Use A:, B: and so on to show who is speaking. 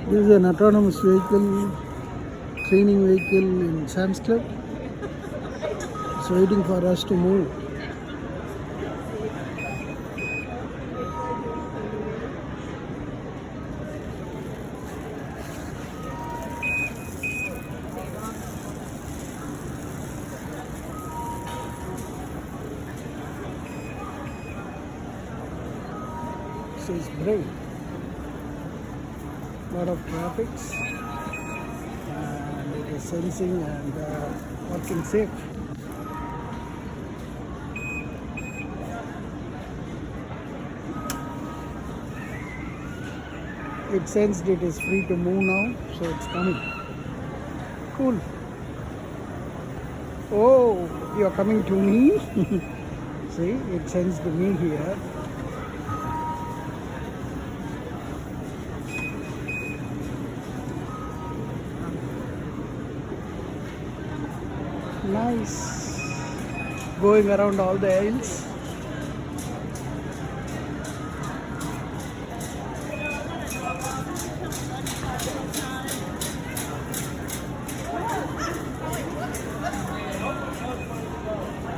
A: This is an autonomous vehicle, cleaning vehicle in Sam's Club. It's waiting for us to move. So it's brave. Lot of traffic and it is sensing and working safe. It sensed it is free to move now, so it's coming. Cool. Oh, you are coming to me. See, it sensed me here. Nice. Going around all the aisles.